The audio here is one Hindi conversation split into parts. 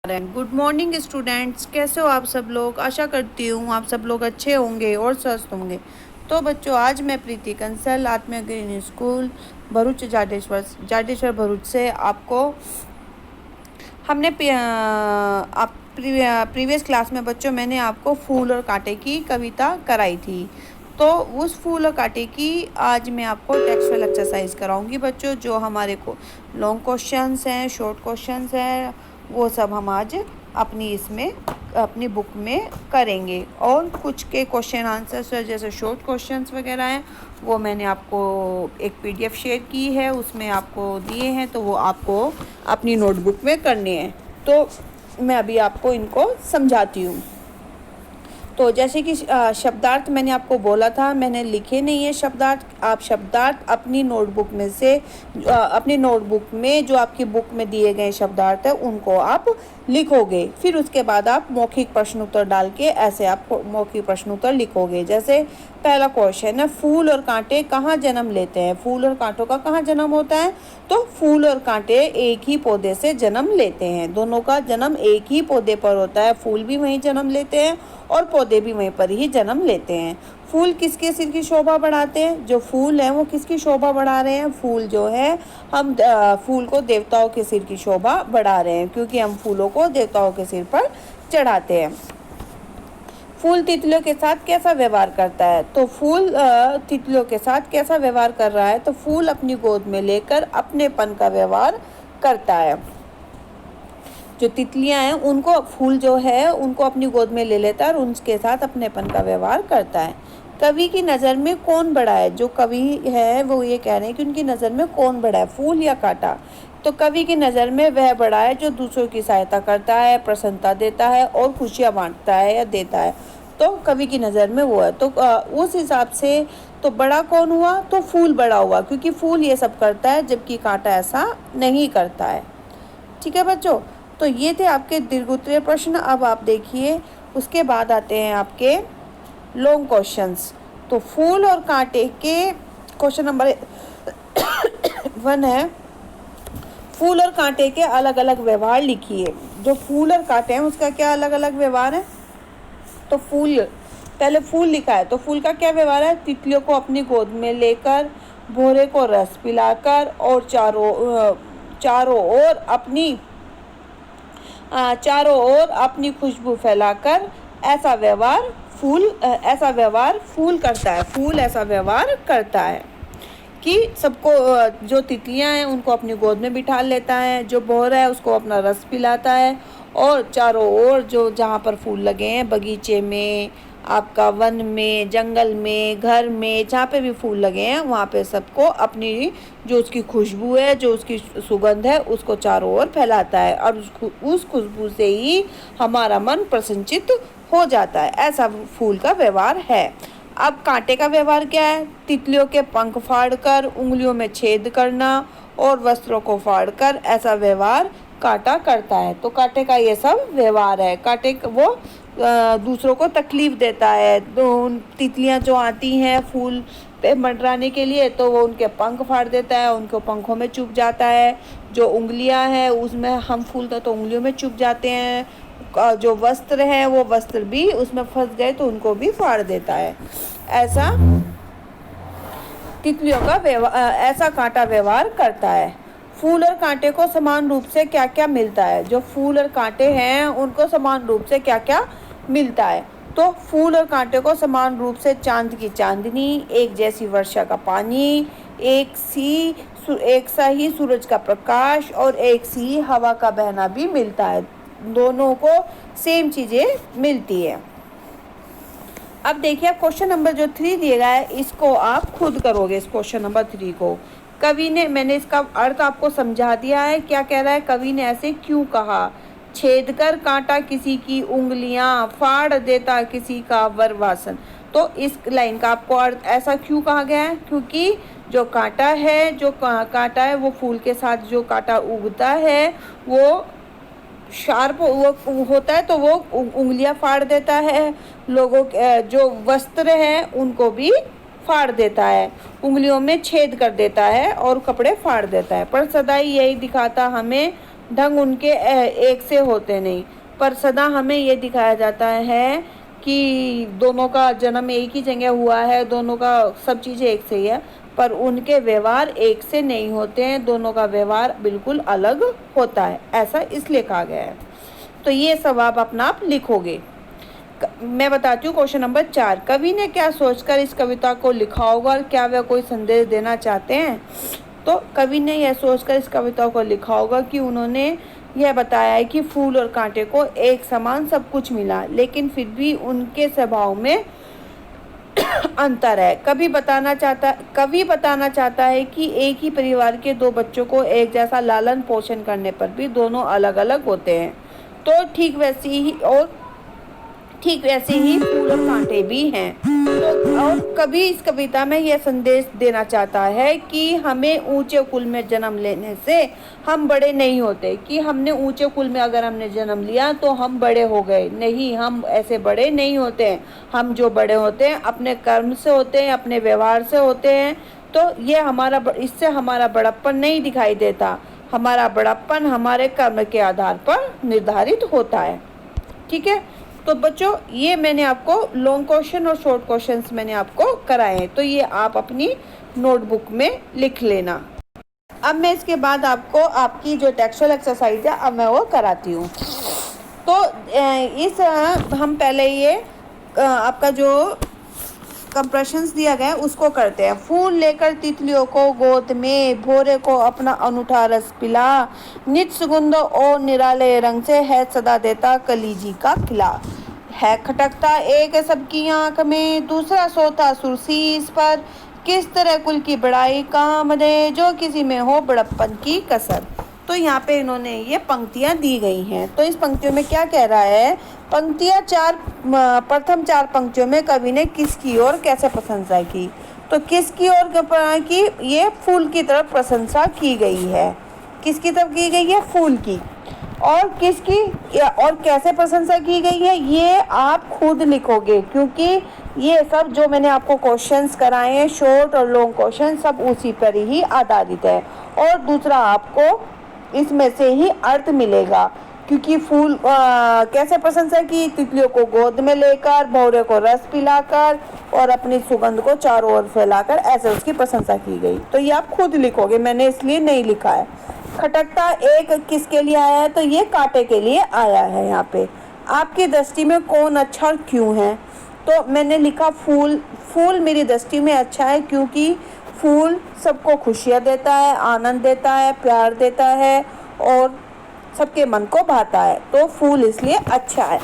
गुड मॉर्निंग स्टूडेंट्स, कैसे हो आप सब लोग। आशा करती हूँ आप सब लोग अच्छे होंगे और स्वस्थ होंगे। तो बच्चों, आज मैं प्रीति कंसल आत्मा ग्रीन स्कूल भरूच जाडेश्वर भरूच से आपको हमने आप प्रीवियस क्लास में बच्चों मैंने आपको फूल और कांटे की कविता कराई थी। तो उस फूल और कांटे की आज मैं आपको टेक्सचुअल एक्सरसाइज कराऊंगी बच्चों। जो हमारे को लॉन्ग क्वेश्चंस हैं, शॉर्ट क्वेश्चंस हैं, वो सब हम आज अपनी बुक में करेंगे। और कुछ के क्वेश्चन आंसर्स जैसे शॉर्ट क्वेश्चंस वगैरह हैं, वो मैंने आपको एक पीडीएफ शेयर की है, उसमें आपको दिए हैं, तो वो आपको अपनी नोटबुक में करने हैं। तो मैं अभी आपको इनको समझाती हूँ। तो जैसे कि शब्दार्थ मैंने आपको बोला था, मैंने लिखे नहीं है शब्दार्थ। आप शब्दार्थ अपनी नोटबुक में से अपनी नोटबुक में जो आपकी बुक में दिए गए शब्दार्थ है उनको आप लिखोगे। फिर उसके बाद आप मौखिक प्रश्न उत्तर डाल के ऐसे आप मौखिक प्रश्न उत्तर लिखोगे। जैसे पहला क्वेश्चन है, फूल और कांटे कहाँ जन्म लेते हैं। फूल और कांटों का कहाँ जन्म होता है? तो फूल और कांटे एक ही पौधे से जन्म लेते हैं। दोनों का जन्म एक ही पौधे पर होता है। फूल भी वहीं जन्म लेते हैं और पौधे भी वहीं पर ही जन्म लेते हैं। फूल किसके सिर की शोभा बढ़ाते हैं? जो फूल हैं वो किसकी शोभा बढ़ा रहे हैं? फूल जो है, हम फूल को देवताओं के सिर की शोभा बढ़ा रहे हैं, क्योंकि हम फूलों को देवताओं के सिर पर चढ़ाते हैं। फूल तितलियों के साथ कैसा व्यवहार करता है? तो फूल तितलियों के साथ कैसा व्यवहार कर रहा है? तो फूल अपनी गोद में लेकर अपनेपन का व्यवहार करता है। जो तितलियां हैं उनको फूल जो है उनको अपनी गोद में ले लेता है और उनके साथ अपनेपन का व्यवहार करता है। कवि की नज़र में कौन बड़ा है? जो कवि है वो ये कह रहे हैं कि उनकी नज़र में कौन बड़ा है, फूल या कांटा। तो कवि की नज़र में वह बड़ा है जो दूसरों की सहायता करता है, प्रसन्नता देता है और खुशियाँ बांटता है या देता है। तो कवि की नज़र में वो है। तो उस हिसाब से तो बड़ा कौन हुआ? तो फूल बड़ा हुआ, क्योंकि फूल ये सब करता है जबकि कांटा ऐसा नहीं करता है। ठीक है बच्चों, तो ये थे आपके दीर्घोत्तरीय प्रश्न। अब आप देखिए, उसके बाद आते हैं आपके लॉन्ग क्वेश्चंस। तो फूल और कांटे के क्वेश्चन नंबर 1 है, फूल और कांटे के अलग अलग व्यवहार लिखिए। जो फूल और कांटे हैं उसका क्या अलग अलग व्यवहार है? तो पहले फूल लिखा है, तो फूल का क्या व्यवहार है? तितलियों को अपनी गोद में लेकर, भौरे को रस पिलाकर और चारों ओर अपनी खुशबू फैलाकर ऐसा व्यवहार फूल करता है। फूल ऐसा व्यवहार करता है कि सबको, जो तितलियां हैं उनको अपनी गोद में बिठा लेता है, जो भौरा है उसको अपना रस पिलाता है, और चारों ओर जो जहाँ पर फूल लगे हैं, बगीचे में, आपका वन में, जंगल में, घर में, जहाँ पे भी फूल लगे हैं वहाँ पे सबको अपनी जो उसकी खुशबू है, जो उसकी सुगंध है, उसको चारों ओर फैलाता है, और उस खुशबू से ही हमारा मन प्रसन्नचित्त हो जाता है। ऐसा फूल का व्यवहार है। अब कांटे का व्यवहार क्या है? तितलियों के पंख फाड़कर, उंगलियों में छेद करना और वस्त्रों को फाड़कर ऐसा व्यवहार कांटा करता है। तो कांटे का ये सब व्यवहार है। कांटे वो दूसरों को तकलीफ देता है। तो तितलियां जो आती हैं फूल पे मंडराने के लिए, तो वो उनके पंख फाड़ देता है, उनको पंखों में चुभ जाता है। जो उंगलियां हैं उसमें हम फूल तो उंगलियों में चुभ जाते हैं। जो वस्त्र हैं वो वस्त्र भी उसमें फंस गए तो उनको भी फाड़ देता है। ऐसा तितलियों का ऐसा कांटा व्यवहार करता है। फूल और कांटे को समान रूप से क्या क्या मिलता है? जो फूल और कांटे हैं उनको समान रूप से क्या क्या मिलता है? तो फूल और कांटे को समान रूप से चांद की चांदनी, एक जैसी वर्षा का पानी, एक सा ही सूरज का प्रकाश और एक सी हवा का बहना भी मिलता है। दोनों को सेम चीजें मिलती है। अब देखिए, आप क्वेश्चन नंबर जो 3 दिया गया है इसको आप खुद करोगे। इस क्वेश्चन नंबर 3 को कवि ने, मैंने इसका अर्थ आपको समझा दिया है। क्या कह रहा है? कवि ने ऐसे क्यों कहा? छेद कर कांटा किसी की उंगलियां, फाड़ देता किसी का वरवासन। तो इस लाइन का आपको अर्थ ऐसा क्यों कहा गया है? क्योंकि जो कांटा है वो फूल के साथ जो कांटा उगता है वो शार्प वो होता है, तो वो उंगलियां फाड़ देता है। लोगों जो वस्त्र हैं उनको भी फाड़ देता है, उंगलियों में छेद कर देता है और कपड़े फाड़ देता है। पर सदा ही यही दिखाता हमें ढंग उनके एक से होते नहीं, पर सदा हमें ये दिखाया जाता है कि दोनों का जन्म एक ही जगह हुआ है, दोनों का सब चीज़ें एक से ही है, पर उनके व्यवहार एक से नहीं होते हैं, दोनों का व्यवहार बिल्कुल अलग होता है, ऐसा इसलिए कहा गया है। तो ये सब आप अपना आप लिखोगे। मैं बताती हूँ क्वेश्चन नंबर 4, कवि ने क्या सोचकर इस कविता को लिखा होगा और क्या वह कोई संदेश देना चाहते हैं? तो कवि ने यह सोचकर इस कविता को लिखा होगा कि उन्होंने यह बताया है कि फूल और कांटे को एक समान सब कुछ मिला, लेकिन फिर भी उनके स्वभाव में अंतर है। कवि बताना चाहता है कि एक ही परिवार के दो बच्चों को एक जैसा लालन पोषण करने पर भी दोनों अलग अलग होते हैं। तो ठीक वैसे ही फूल और कांटे भी हैं। तो और कवि इस कविता में यह संदेश देना चाहता है कि हमें ऊंचे कुल में जन्म लेने से हम बड़े नहीं होते, कि हमने ऊंचे कुल में अगर हमने जन्म लिया तो हम बड़े हो गए, नहीं, हम ऐसे बड़े नहीं होते हैं। हम जो बड़े होते हैं अपने कर्म से होते हैं, अपने व्यवहार से होते हैं। तो ये इससे हमारा बड़प्पन नहीं दिखाई देता, हमारा बड़प्पन हमारे कर्म के आधार पर निर्धारित होता है। ठीक है, तो बच्चों ये मैंने आपको लॉन्ग क्वेश्चन और शॉर्ट क्वेश्चंस मैंने आपको कराए हैं, तो ये आप अपनी नोटबुक में लिख लेना। अब मैं इसके बाद आपको आपकी जो टेक्सचुअल एक्सरसाइज है अब मैं वो कराती हूँ। तो हम पहले ये आपका जो कंप्रेशंस दिया गया है उसको करते हैं। फूल लेकर तितलियों को गोद में, भोरे को अपना अनूठा रस पिला, नित सुगंध और निराले रंग से है सदा देता कलीजी का खिला। है खटकता एक सबकी आंख में, दूसरा सोता सुरसीस पर, किस तरह कुल की बड़ाई काम दे, जो किसी में हो बड़प्पन की कसर। तो यहाँ पे इन्होंने ये पंक्तियाँ दी गई हैं। तो इस पंक्तियों में क्या कह रहा है, प्रथम 4 पंक्तियों में कवि ने किसकी और कैसे प्रशंसा की? तो किसकी और की, ये फूल की तरफ प्रशंसा की गई है। किसकी तरफ की गई है? फूल की। और किसकी और कैसे प्रशंसा की गई है ये आप खुद लिखोगे, क्योंकि ये सब जो मैंने आपको क्वेश्चंस कराए हैं, शॉर्ट और लॉन्ग क्वेश्चन, सब उसी पर ही आधारित है। और दूसरा आपको इसमें से ही अर्थ मिलेगा, क्योंकि फूल कैसे प्रशंसा की? तितलियों को गोद में लेकर, भौरे को रस पिलाकर और अपनी सुगंध को चारों ओर फैलाकर, ऐसे उसकी प्रशंसा की गई। तो ये आप खुद लिखोगे, मैंने इसलिए नहीं लिखा है। खटकता एक किसके लिए आया है? तो ये कांटे के लिए आया है। यहाँ पे आपकी दृष्टि में कौन अच्छा और क्यों है? तो मैंने लिखा फूल। फूल मेरी दृष्टि में अच्छा है क्योंकि फूल सबको खुशियाँ देता है, आनंद देता है, प्यार देता है और सबके मन को भाता है, तो फूल इसलिए अच्छा है।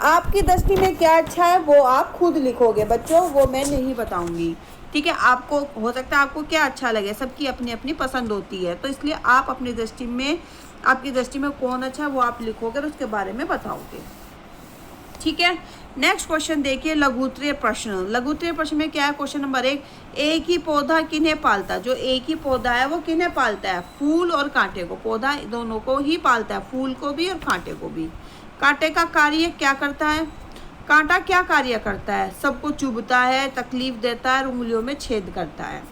आपकी दृष्टि में क्या अच्छा है वो आप खुद लिखोगे बच्चों, वो मैं नहीं बताऊंगी। ठीक है, आपको हो सकता है आपको क्या अच्छा लगे, सबकी अपनी अपनी पसंद होती है, तो इसलिए आप अपनी दृष्टि में, आपकी दृष्टि में कौन अच्छा है वो आप लिखोगे और उसके बारे में बताओगे। ठीक है, नेक्स्ट क्वेश्चन देखिए, लघुत्तरीय प्रश्न। लघुत्तरीय प्रश्न में क्या है? क्वेश्चन नंबर 1, एक ही पौधा किन्हें पालता? जो एक ही पौधा है वो किन्हें पालता है? फूल और कांटे को। पौधा दोनों को ही पालता है, फूल को भी और कांटे को भी। कांटे का कार्य क्या करता है? कांटा क्या कार्य करता है? सबको चुभता है, तकलीफ देता है, उंगलियों में छेद करता है।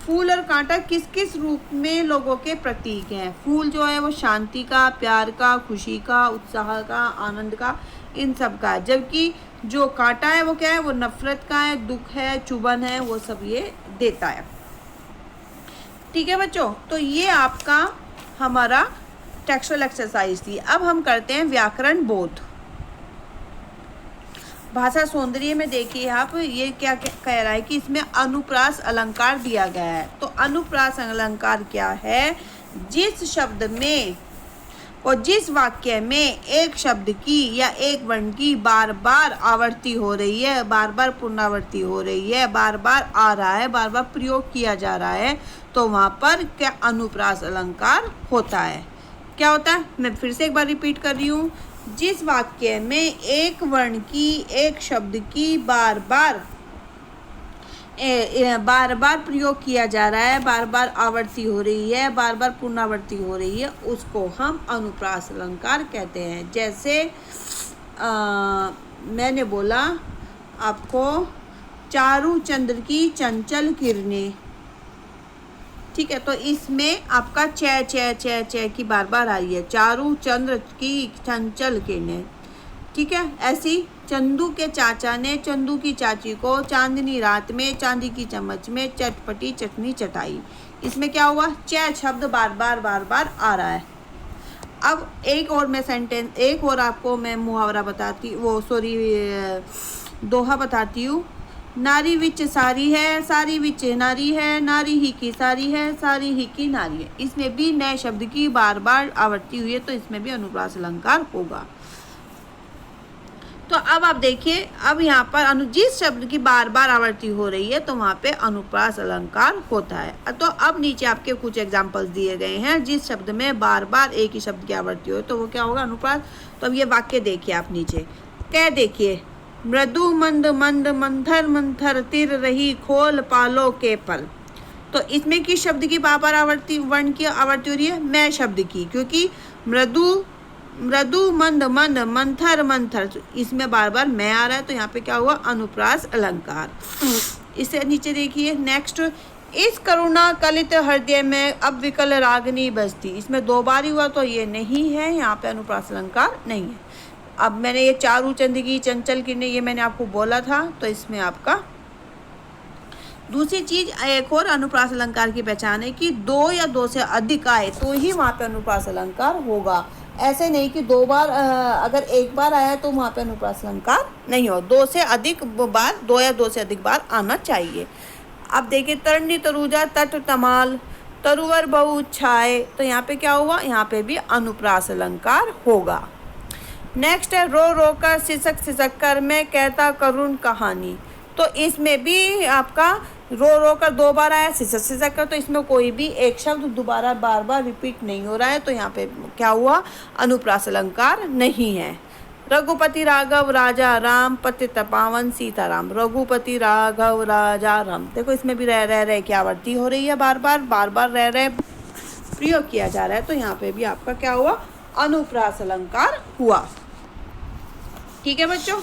फूल और कांटा किस किस रूप में लोगों के प्रतीक हैं? फूल जो है वो शांति का, प्यार का, खुशी का, उत्साह का, आनंद का, इन सब का है। जबकि जो कांटा है वो क्या है? वो नफरत का है, दुख है, चुभन है, वो सब ये देता है। ठीक है बच्चों, तो ये आपका हमारा टेक्सचुअल एक्सरसाइज थी। अब हम करते हैं व्याकरण बोध। भाषा सौंदर्य में देखिए आप, ये क्या कह रहा है कि इसमें अनुप्रास अलंकार दिया गया है। तो अनुप्रास अलंकार क्या है? जिस शब्द में और जिस वाक्य में एक शब्द की या एक वर्ण की बार बार आवर्ती हो रही है, बार बार पुनरावृत्ति हो रही है, बार बार आ रहा है, बार बार प्रयोग किया जा रहा है, तो वहाँ पर क्या अनुप्रास अलंकार होता है। क्या होता है? मैं फिर से एक बार रिपीट कर रही हूँ। जिस वाक्य में एक वर्ण की, एक शब्द की बार बार प्रयोग किया जा रहा है, बार बार आवर्ती हो रही है, बार बार पुनरावृत्ति हो रही है, उसको हम अनुप्रास अलंकार कहते हैं। जैसे मैंने बोला आपको, चारू चंद्र की चंचल किरणें, ठीक है, तो इसमें आपका च च च च की बार बार आ रही है। चारू चंद्र की चंचल किरणें, ठीक है। ऐसी चंदू के चाचा ने चंदू की चाची को चांदनी रात में चांदी की चम्मच में चटपटी चटनी चटाई। इसमें क्या हुआ, च शब्द बार बार आ रहा है। अब एक और मैं सेंटेंस, एक और आपको मैं मुहावरा बताती, वो सॉरी दोहा बताती हूँ। नारी विच सारी है, सारी विच नारी है, नारी ही की सारी है, सारी ही की नारी है। इसमें भी नए शब्द की बार बार आवृत्ति हुई है, तो इसमें भी अनुप्रास अलंकार होगा। तो अब आप देखिए, अब यहाँ पर जिस शब्द की बार बार आवृत्ति हो रही है तो वहाँ पे अनुप्रास अलंकार होता है। तो अब नीचे आपके कुछ एग्जाम्पल्स दिए गए हैं जिस शब्द में बार बार एक ही शब्द की आवृत्ति हो तो वो क्या होगा, अनुप्रास। तो अब ये वाक्य देखिए आप नीचे, क्या देखिए, मृदु मंद मंद मंथर मंथर तिर रही खोल पालो के पल। तो इसमें किस शब्द की बार बार आवृत्ति, वर्ण की आवृत्ति हो रही है, मैं शब्द की, क्योंकि मृदु मंद मंद मंथर मंथर, इसमें बार बार मैं आ रहा है, तो यहाँ पे क्या हुआ, अनुप्रास अलंकार। इससे नीचे देखिए नेक्स्ट, इस करुणा कलित हृदय में अब विकल रागनी बजती। इसमें दो बार हुआ तो ये नहीं है, यहाँ पे अनुप्रास अलंकार नहीं है। अब मैंने ये चारू चंद की चंचल किरणें, ये मैंने आपको बोला था, तो इसमें आपका दूसरी चीज, एक और अनुप्रास अलंकार की पहचान है कि दो या दो से अधिक आए तो ही वहाँ पे अनुप्रास अलंकार होगा। ऐसे नहीं कि दो बार, अगर एक बार आया तो वहाँ पे अनुप्रास अलंकार नहीं हो। दो से अधिक बार, दो या दो से अधिक बार आना चाहिए। अब देखिए, तरणी तरुजा तट तमाल तरुवर बहु छाए, तो यहाँ पे क्या हुआ, यहाँ पे भी अनुप्रास अलंकार होगा। नेक्स्ट है, रो रो कर सिसक सिसक कर मैं कहता करुण कहानी। तो इसमें भी आपका रो रो कर दो बार आया, सिसक सिसक कर, तो इसमें कोई भी एक शब्द दोबारा बार बार रिपीट नहीं हो रहा है, तो यहाँ पे क्या हुआ, अनुप्रास अलंकार नहीं है। रघुपति राघव राजा राम पतित पावन सीताराम। रघुपति राघव राजा राम, देखो इसमें भी रह की आवृत्ति हो रही है, बार बार रह प्रयोग किया जा रहा है, तो यहाँ पे भी आपका क्या हुआ, अनुप्रास अलंकार हुआ। ठीक है बच्चों,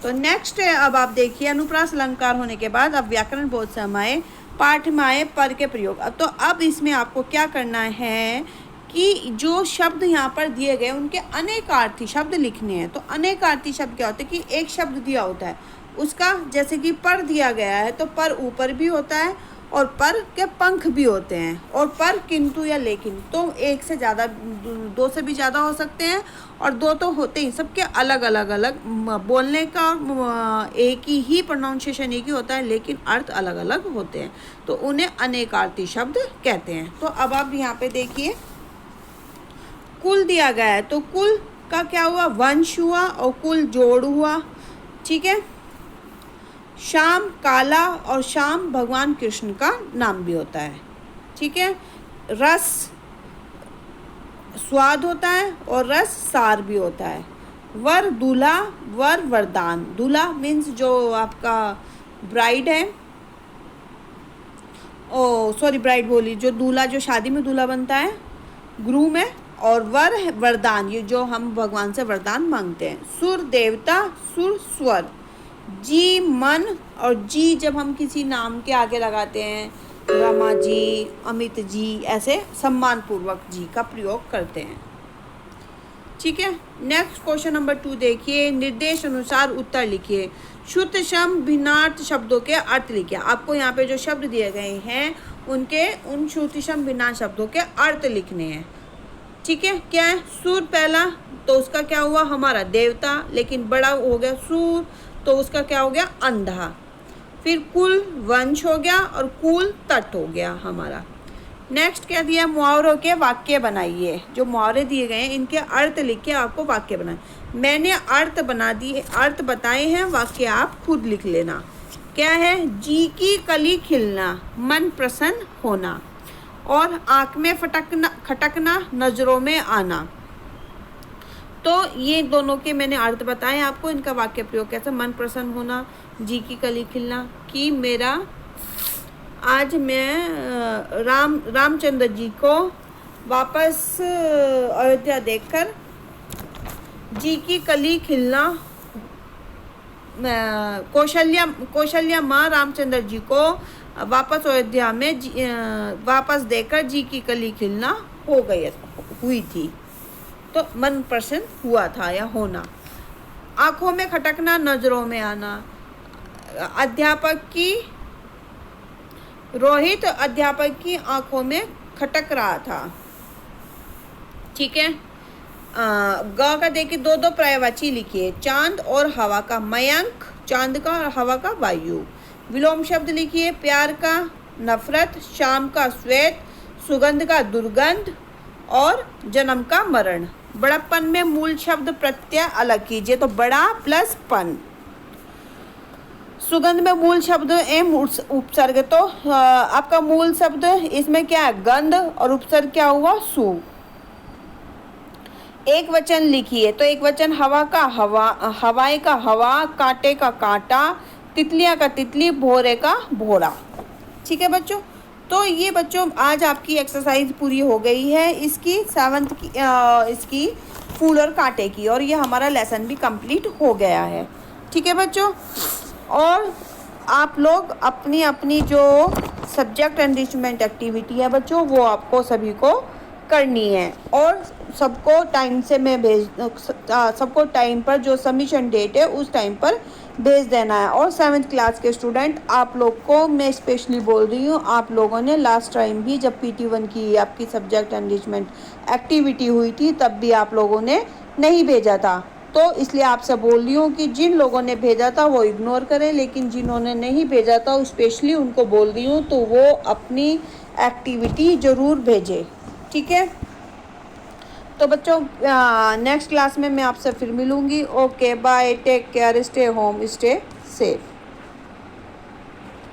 तो नेक्स्ट है, अब आप देखिए, अनुप्रास अलंकार होने के बाद अब व्याकरण बोध से हम आए, पाठ में आए पर के प्रयोग। तो अब इसमें आपको क्या करना है कि जो शब्द यहाँ पर दिए गए उनके अनेकार्थी शब्द लिखने हैं। तो अनेकार्थी शब्द क्या होते हैं कि एक शब्द दिया होता है उसका, जैसे कि पर दिया गया है तो पर ऊपर भी होता है और पर के पंख भी होते हैं, और पर किंतु या लेकिन, तो एक से ज़्यादा, दो से भी ज़्यादा हो सकते हैं, और दो तो होते ही, सबके अलग अलग बोलने का एक ही प्रोनाउंसिएशन एक ही होता है, लेकिन अर्थ अलग अलग होते हैं, तो उन्हें अनेकार्थी शब्द कहते हैं। तो अब आप यहाँ पे देखिए, कुल दिया गया है तो कुल का क्या हुआ, वंश हुआ, और कुल जोड़ हुआ। ठीक है, श्याम काला, और श्याम भगवान कृष्ण का नाम भी होता है। ठीक है, रस स्वाद होता है और रस सार भी होता है। वर दूल्हा, वर वरदान। दूल्हा मीन्स जो आपका ब्राइड है, ओ सॉरी ब्राइड बोली, जो दूल्हा, जो शादी में दूल्हा बनता है, ग्रूम है। और वर है वरदान, ये जो हम भगवान से वरदान मांगते हैं। सुर देवता, सुर स्वर। जी मन, और जी जब हम किसी नाम के आगे लगाते हैं, रमा जी, अमित जी, ऐसे सम्मान पूर्वक जी का प्रयोग करते हैं। ठीक है, नेक्स्ट क्वेश्चन नंबर 2 देखिए, निर्देश अनुसार उत्तर लिखिए। शुद्ध सम भिन्नार्थ शब्दों के अर्थ लिखिए। आपको यहाँ पे जो शब्द दिए गए हैं उनके, उन श्रुति सम भिन्नार्थ शब्दों के अर्थ लिखने हैं। ठीक है, क्या है, सूर पहला, तो उसका क्या हुआ, हमारा देवता, लेकिन बड़ा हो गया सूर, तो उसका क्या हो गया, अंधा। फिर कुल वंश हो गया, और कुल तट हो गया हमारा। नेक्स्ट क्या दिया, मुहावरों के वाक्य बनाइए। जो मुहावरे दिए गए हैं इनके अर्थ लिख के आपको वाक्य बनाए। मैंने अर्थ बना दिए, अर्थ बताए हैं, वाक्य आप खुद लिख लेना। क्या है, जी की कली खिलना, मन प्रसन्न होना, और आँख में खटकना, नज़रों में आना। तो ये दोनों के मैंने अर्थ बताए आपको। इनका वाक्य प्रयोग कैसे, मन प्रसन्न होना, जी की कली खिलना, कि मेरा आज मैं रामचंद्र जी को वापस अयोध्या देखकर जी की कली खिलना, कौशल्या माँ रामचंद्र जी को वापस अयोध्या में वापस देखकर जी की कली खिलना हो गई हुई थी। तो मन प्रसन्न हुआ था या होना। आंखों में खटकना, नजरों में आना। अध्यापक की रोहित अध्यापक की आंखों में खटक रहा था। ठीक है। ग का देखिए दो दो पर्यायवाची लिखिए। चांद और हवा का मयंक, चांद का और हवा का वायु। विलोम शब्द लिखिए। प्यार का नफरत, शाम का श्वेत, सुगंध का दुर्गंध और जन्म का मरण। बड़प्पन में मूल शब्द प्रत्यय अलग कीजिए, तो बड़ा प्लस पन। सुगंध में मूल शब्द एम उपसर्ग, तो आपका मूल शब्द इसमें क्या है? गंध, और उपसर्ग क्या हुआ? सु। एक वचन लिखिए, तो एक वचन हवा का हवा, हवाएं का हवा, कांटे का कांटा, तितलियां का तितली, भोरे का भोरा। ठीक है बच्चों, तो ये बच्चों आज आपकी एक्सरसाइज पूरी हो गई है इसकी 7th की, इसकी फूल और कांटे की, और ये हमारा लेसन भी कंप्लीट हो गया है। ठीक है बच्चों, और आप लोग अपनी अपनी जो सब्जेक्ट एनरिचमेंट एक्टिविटी है बच्चों, वो आपको सभी को करनी है, और सबको टाइम से मैं सबको टाइम पर जो सबमिशन डेट है उस टाइम पर भेज देना है। और 7th क्लास के स्टूडेंट, आप लोग को मैं स्पेशली बोल रही हूँ, आप लोगों ने लास्ट टाइम भी जब PT1 की आपकी सब्जेक्ट एनरिचमेंट एक्टिविटी हुई थी तब भी आप लोगों ने नहीं भेजा था, तो इसलिए आपसे बोल रही हूँ कि जिन लोगों ने भेजा था वो इग्नोर करें, लेकिन जिन्होंने नहीं भेजा था स्पेशली उनको बोल रही हूँ तो वो अपनी एक्टिविटी ज़रूर भेजें। ठीक है, तो बच्चों नेक्स्ट क्लास में मैं आपसे फिर मिलूँगी। Okay bye, take care, stay home, stay safe.